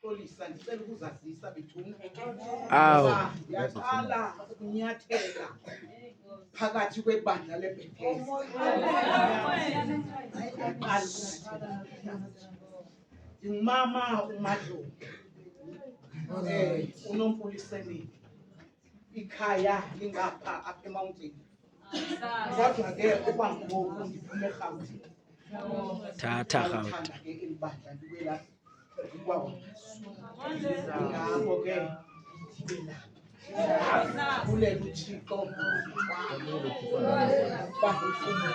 Polisa ndicela ukuzazisa bethuna. Awu. Yaqala ukunyathela phakathi kwebandla leBhethesda. Ngumama uMadlovu. Unompuliseni. Ikhaya lingapha apha eMountain. Kodwa ke okwangoku ndiphume eRhawutini. Thatha Rhawuti. Ngithanda ke elibandla ndikwela ngikwawo. Ngakho ke kule uThixo bafuna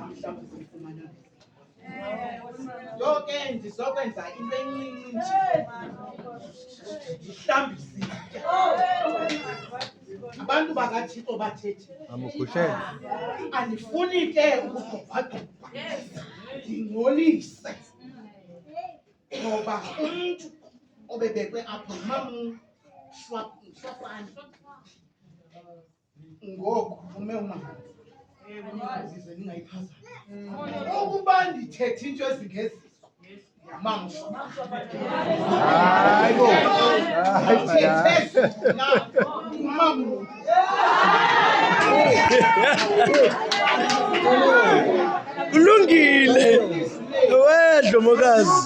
mhlawumbe sifumana. Yonke ndizokwenza into encinci nje. Mhlawumbe sitya. Abantu bakaThixo bathethi andifuni ke ukugqobhagqobha ndingcolise ngoba umntu obebekwe apho Shwapane ngoku ume umama zize ningayiphazami ukuba ndithethe into ezingezizwe yamamsha hayi bo mamu Kulungile. Wedlo mokazi.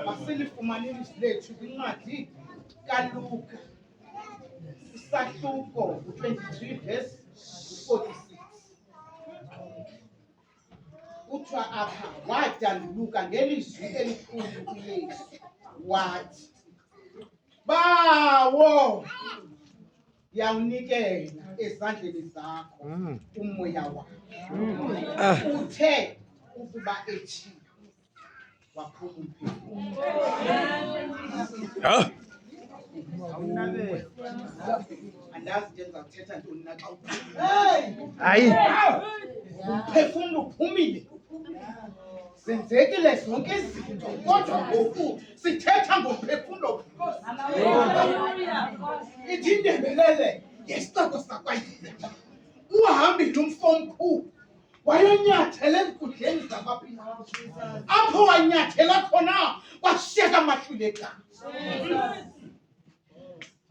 Masilifumane ilizwi lethu kwincwadi kaLuka isahluko 23 verse 46. Kuthiwa apha wadanduluka ngelizwi elikhulu uYesu wathi, bawo yawunikela ezandleni zakho umoya wakho. Uthe ukuba ethile waphuma umphefumlo. Andazi nje ndizawuthetha ntoni na xa uphumile. Hayi. Umphefumlo uphumile. Zenzekile zonke izinto kodwa ngoku sithetha ngomphefumlo. Ithi indebelele yesixeko sakwaYila. Uhambile umfo omkhulu wayonyathela ezinkundleni zakwaPilato. Apho wanyathela khona washiyeka amahluleka.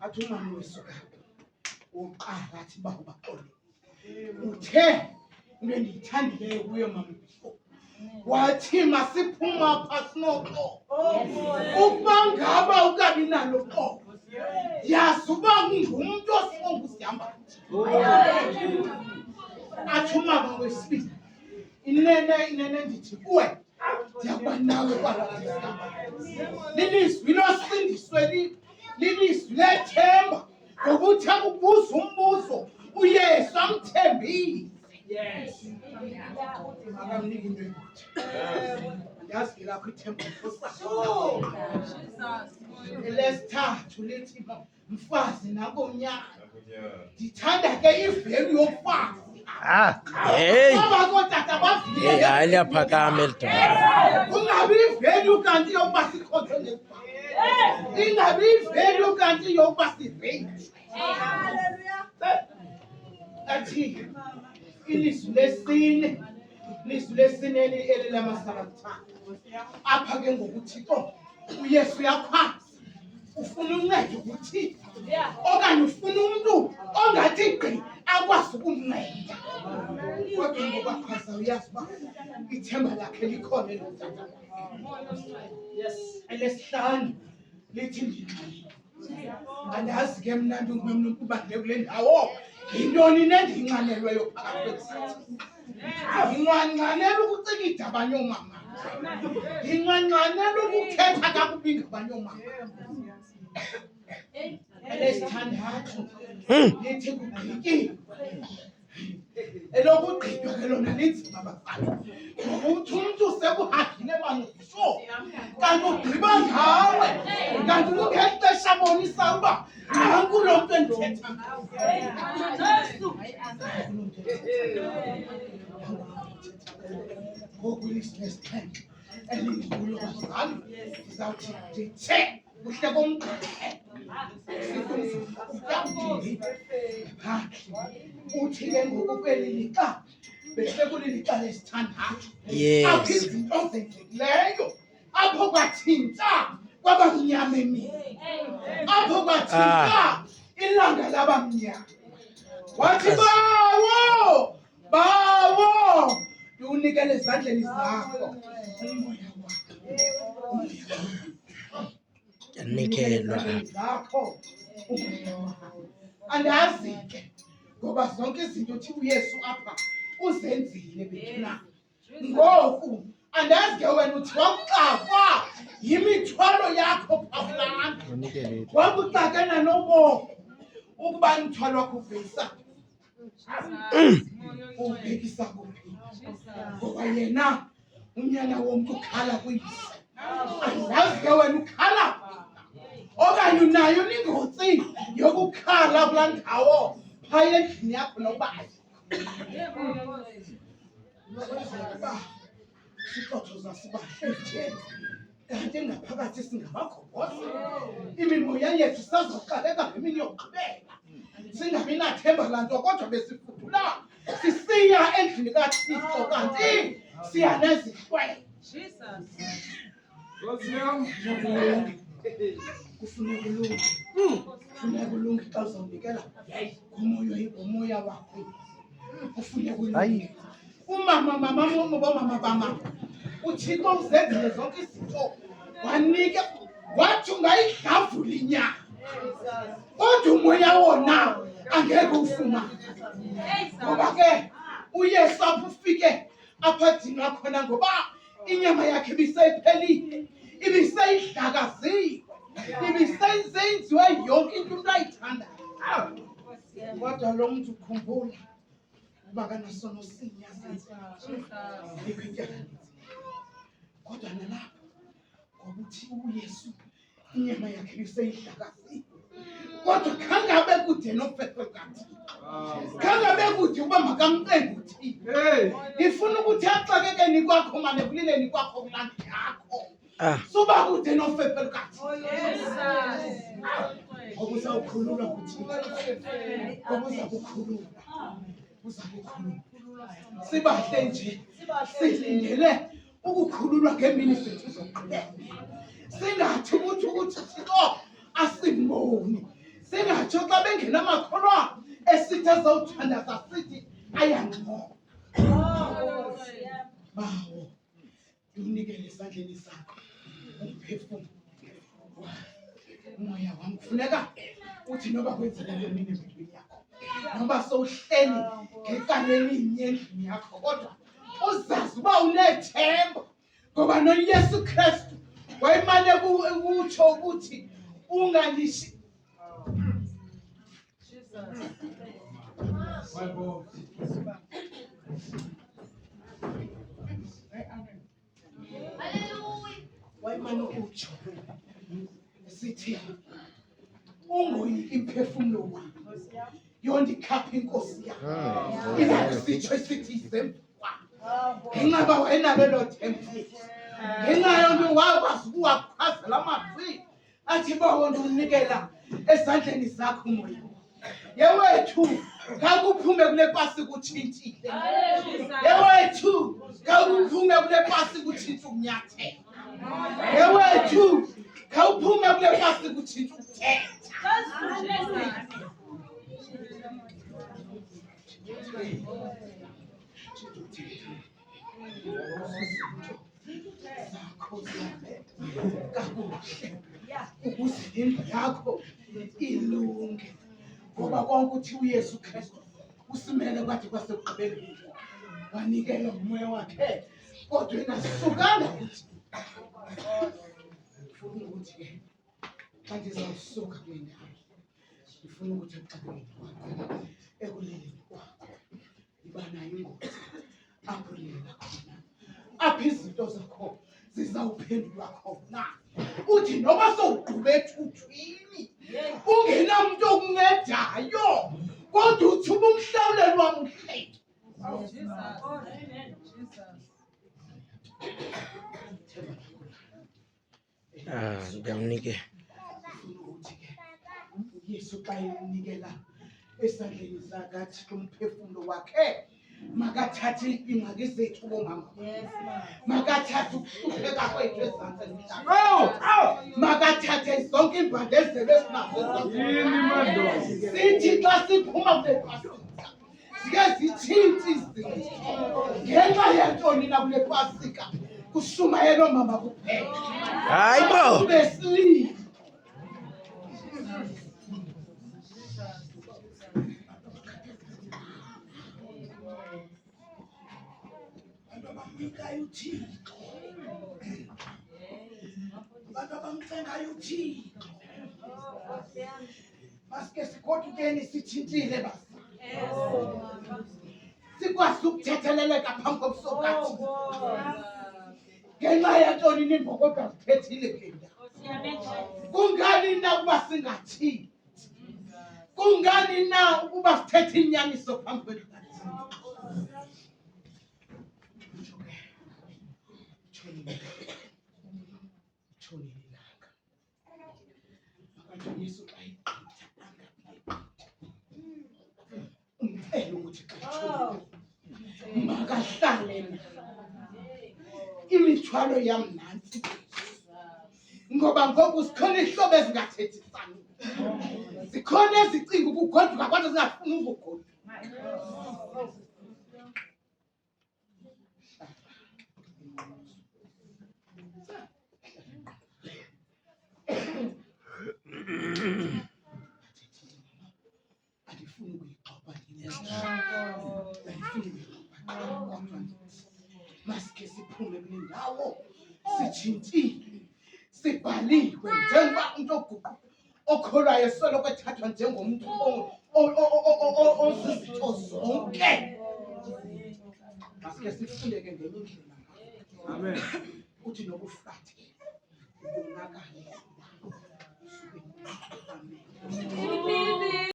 Athi umama wesuka uqala athi baxolo. Uthe into endiyithandileyo kuyo mama wathi masiphuma phasi noxolo. Ukuba ngaba ukabi nalo xolo yazi uba ngumntu osibonga usihamba. Athi umama wesibili inene ndithi kuwe ndiyakuba nawe kwalaa lilizwi losindiswe lilizwi lethemba ngokuthi akubuza umbuzo uYesu amthembile. Yes. Akamniki into engothi. Andazi ke lapho ithemba elesithathu lithi mfazi nakomnyama. Ndithanda ke ivelu yomfazi. Hey. Baba kodwa bafike. Hey, aliyaphakama elidala. Ungabi ivelu kanti yokuba sikhonze ngesibhamu. Ingabi ivelu kanti yokuba sirenje. Hallelujah. Athi ilizwi lesine elilamasabathathu. Apha ke ngokuThixo uYesu uyakhwaza. Ufuna uncedo kuThixo. Okanye ufuna umuntu ongathi gqi akwazi ukumnceda. Kodwa ngokwakhaza uyazi uba ithemba lakhe likhona elotata. Yes. Elesihlanu lithi ndingqi. Andazi ke mna ndingumntu ukubandle kule ndawo. Yintoni nendiyinxanelweyo phakathi kwesithi? Ndinqanqanela ukucinga idabanye oomama. Ndinqanqanela ukuthetha kakubi ngabanye oomama. Elesithandathu lithi kugqitywe. Elokugqitywa ke lona linzima bafana. Ngokuthi umntu sekuhagile banusho. Kanti ugqiba ngawe. Kanti ungexesha abonisa uba nanku lo mntu endithetha ngawe. Ngoku ilizwi lesixhenxe elingikulo bazali ndizawuthi ndithe kuhle komgqibelo. Uthi ke ngoku kweli lixa bese kulicala esithandathu Yes. apho izinto zenzekileyo apho kwathinta kwabamnyama emini apho kwathinta ilanga labamnyama wathi bawo ndiwunikele ezandleni zakho umoya wakho Yanikelwa. zakho andazi ke ngoba zonke izinto uthi uYesu apha uzenzile bethuna ngoku andazi ke wena uthi wakuxakwa yimithwalo yakho phawulana wakuxakana nobomi ukuba umthwalo wakho uvesa ubhekisa kuphi ngoba yena unyana womntu ukhala kuyise andazi ke wena ukhala okanye unayo n'ingotsi yokukhala kulaa ndawo phaya endlini yakho nobayo sixothoza sibahletheni kanti ngaphakathi singabagobhoza imimoya yethu sazoqaleka ngemini yokugqibela singabi nathemba lanto kodwa besifudula sisiya endlini kaThixo kanti siya nezihlwele kufuneka ulunge xa uzawunikela ngomoya wakho kufuneka ulunge bomama bamama uThixo uzenzile zonke izinto wathi ungayidlavula inyama kodwa umoya wona angeke ufumane ngoba ke uYesu apho ufike apha adinga khona ngoba inyama yakhe ibiseyiphelile ibiseyidlakaziwe ibisenziwe yonke into umntu ayithandayo kodwa lo mntu ukhumbula uba kanasono sinya kodwa nalapho ngoba uthi uYesu inyama yakhe ibiseyidlakaziwe kodwa khangabe kude nofefekathi khangabe kude uba makamcenga uthile ndifuna ukuthi axakekeni kwakho manekulileni kwakho kulandi yakho suba kude nofefekathi ngoba uzawukhululwa kuthile ngoba uzakukhululwa sibahle nje silindele ukukhululwa ngeemini zethu zokugqibela singathi ukuthi Thixo asimboni singatsho xa bengenamakholwa esithi ezawuthandaza sithi ayangcono bawo unikele esandleni sakho umphefumlo umoya wam kufuneka uthi noba kwenzeka ntoni empilweni yakho noba sowuhleli ngekane elinye endlini yakho kodwa uzazi uba unethemba ngoba noYesu Kristu wayemane kutsho ukuthi unganishi wayemane kutsho sithi ungoyiki imphefumlo wami yondikhapha inkosi yami izakusitsho isithi izemva ngenxa uba wayenalo elo themba ngenxa yonto wakwazi ukuwakhazela amazwi athi bawo ndiwunikela ezandleni zakho umoya yewethu ngakuphume kule pasi kutshintshile yewethu ngakuphume kule pasi kutshintsha ukunyathela yewethu ngawuphume kule pasi kutshintsha ukuthetha zakho zabe kakuhle ukuze indlu yakho ilunge ngoba konke uthi uYesu Kristu usimele kwathi kwasekugqibeleni wanikela umoya wakhe kodwa engasukanga kuthi ufuna ukuthi ke xa ndizawusuka kule ndawo ndifuna ukuthi ekuxakeni kwakho ekuleleni kwakho iba nayo ingozi apho ulilela khona apho izinto zakho zizawuphendulwa khona uthi noba sowugquba ethuthwini ungenamntu okuncedayo kodwa uthi uba umhlawuleli wam uhleki ndiyamnike ukuthi ke uYesu xa emnikela esandleni sakaThixo umphefumlo wakhe makathathe ingxaki zethu bomama. Makathathe ukuhlupheka kwethu ezantsi emhlabeni. Makathathe zonke iimbandezelo esinazo ezantsi. Sithi xa siphuma kule pasika sike zitshintshe izinto ngenxa yantoni na kule pasika kushumayela oomama kuphela. Hayi bo. Besilile. Bamnikayo uThixo. Bantu abamthengayo uThixo. Masike sigodukeni sitshintshile basa. Sikwazi ukuthetheleleka phambi kobusokathi. Ngenxa yantoni nimbo kodwa zithethile kule ndawo. Kungani na ukuba singathini? Kungani na ukuba sithethe inyaniso phambi kwethu? Yesu xa igqitha umcela ukuthi xa makahlale imithwalo yam nantsi, ngoba ngoku zikhona ihlobo ezingathethisani, zikhona ezicinga ukugoduka kodwa zingafuni ukugoduka. Masike siphume kule ndawo sitshintshile, sibhaliwe njengoba umntu okholwayo soloko ethathwa njengomntu ozizinto zonke. Masike sifundeke ngenye indlela. Amen. Uthi nokuflathela ubonakale